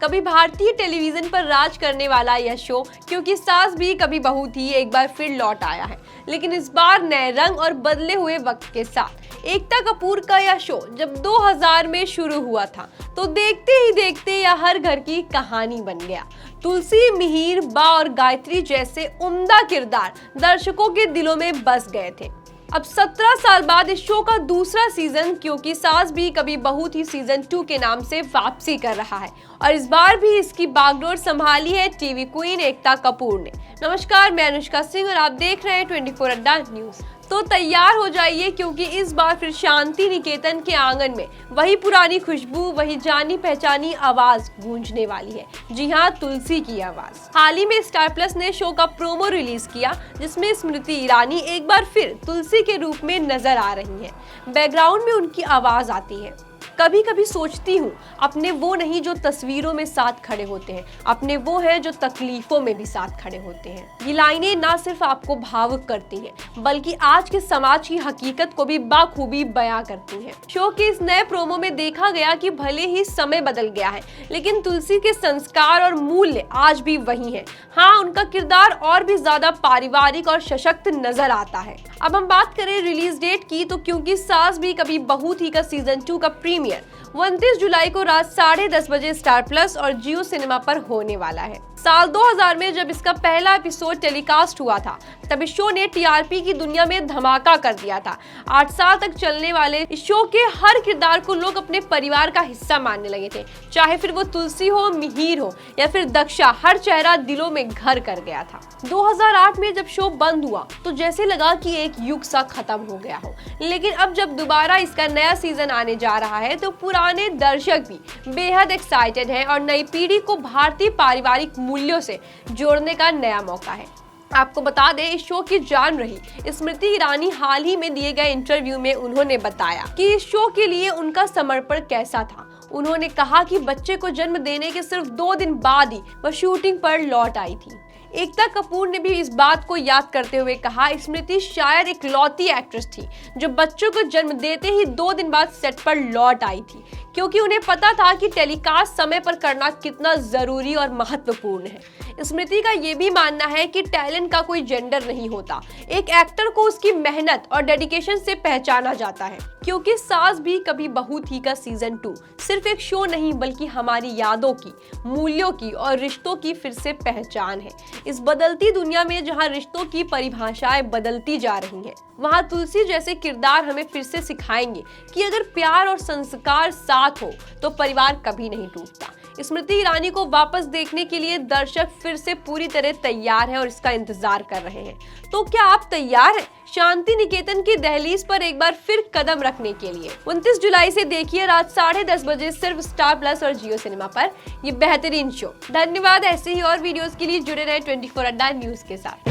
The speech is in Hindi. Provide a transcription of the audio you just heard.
कभी भारतीय टेलीविजन पर राज करने वाला यह शो क्योंकि सास भी कभी बहू थी एक बार फिर लौट आया है, लेकिन इस बार नए रंग और बदले हुए वक्त के साथ। एकता कपूर का यह शो जब 2000 में शुरू हुआ था तो देखते ही देखते यह हर घर की कहानी बन गया। तुलसी, मिहिर, बा और गायत्री जैसे उम्दा किरदार दर्शकों के दिलों में बस गए थे। अब 17 साल बाद इस शो का दूसरा सीजन क्योंकि सास भी कभी बहू थी सीजन 2 के नाम से वापसी कर रहा है और इस बार भी इसकी बागडोर संभाली है टीवी क्वीन एकता कपूर ने। नमस्कार, मैं अनुष्का सिंह और आप देख रहे हैं 24 अड्डा न्यूज। तो तैयार हो जाइए क्योंकि इस बार फिर शांति निकेतन के आंगन में वही पुरानी खुशबू, वही जानी पहचानी आवाज गूंजने वाली है। जी हाँ, तुलसी की आवाज। हाल ही में स्टार प्लस ने शो का प्रोमो रिलीज किया जिसमें स्मृति ईरानी एक बार फिर तुलसी के रूप में नजर आ रही हैं। बैकग्राउंड में उनकी आवाज आती है, कभी कभी सोचती हूँ अपने वो नहीं जो तस्वीरों में साथ खड़े होते हैं, अपने वो हैं जो तकलीफों में भी साथ खड़े होते हैं। ये लाइनें ना सिर्फ आपको भावुक करती हैं बल्कि आज के समाज की हकीकत को भी बाखूबी बयां करती हैं। शो के इस नए प्रोमो में देखा गया कि भले ही समय बदल गया है लेकिन तुलसी के संस्कार और मूल्य आज भी वही हैं। हाँ, उनका किरदार और भी ज्यादा पारिवारिक और सशक्त नजर आता है। अब हम बात करें रिलीज डेट की तो क्योंकि सास भी कभी बहू थी का सीजन 2 का प्रीमियर 29 जुलाई को रात 10:30 बजे स्टार प्लस और जियो सिनेमा पर होने वाला है। साल 2000 में जब इसका पहला एपिसोड टेलीकास्ट हुआ था तब इस शो ने टीआरपी की दुनिया में धमाका कर दिया था। 8 साल तक चलने वाले इस शो के हर किरदार को लोग अपने परिवार का हिस्सा मानने लगे थे, चाहे फिर वो तुलसी हो, मिहिर हो या फिर दक्षा, हर चेहरा दिलों में घर कर गया था। 2008 में जब शो बंद हुआ तो जैसे लगा कि एक युग सा खत्म हो गया हो, लेकिन अब जब दोबारा इसका नया सीजन आने जा रहा है तो पुराने दर्शक भी बेहद एक्साइटेड हैं और नई पीढ़ी को भारतीय पारिवारिक मूल्यों से जोड़ने का नया मौका है। आपको बता दें, इस शो की जान रही स्मृति ईरानी हाल ही में दिए गए इंटरव्यू में उन्होंने बताया कि इस शो के लिए उनका समर्पण कैसा था। उन्होंने कहा कि बच्चे को जन्म देने के सिर्फ 2 दिन बाद ही वह शूटिंग पर लौट आई थी। एकता कपूर ने भी इस बात को याद करते हुए कहा, स्मृति शायद इकलौती एक्ट्रेस थी जो बच्चों को जन्म देते ही 2 दिन बाद सेट पर लौट आई थी, क्योंकि उन्हें पता था कि टेलीकास्ट समय पर करना कितना जरूरी और महत्वपूर्ण है। स्मृति का ये भी मानना है कि टैलेंट का कोई जेंडर नहीं होता, एक एक्टर को उसकी मेहनत और डेडिकेशन से पहचाना जाता है। क्योंकि सास भी कभी बहू थी का सीजन 2 सिर्फ एक शो नहीं बल्कि हमारी यादों की, मूल्यों की और रिश्तों की फिर से पहचान है। इस बदलती दुनिया में जहां रिश्तों की परिभाषाएं बदलती जा रही हैं, वहां तुलसी जैसे किरदार हमें फिर से सिखाएंगे कि अगर प्यार और संस्कार साथ हो तो परिवार कभी नहीं टूटता। स्मृति ईरानी को वापस देखने के लिए दर्शक फिर से पूरी तरह तैयार हैं और इसका इंतजार कर रहे हैं। तो क्या आप तैयार हैं शांति निकेतन की दहलीज पर एक बार फिर कदम रखने के लिए? 29 जुलाई से देखिए रात 10:30 बजे सिर्फ स्टार प्लस और जियो सिनेमा पर ये बेहतरीन शो। धन्यवाद। ऐसे ही और वीडियोस के लिए जुड़े रहे 24 अड्डा न्यूज के साथ।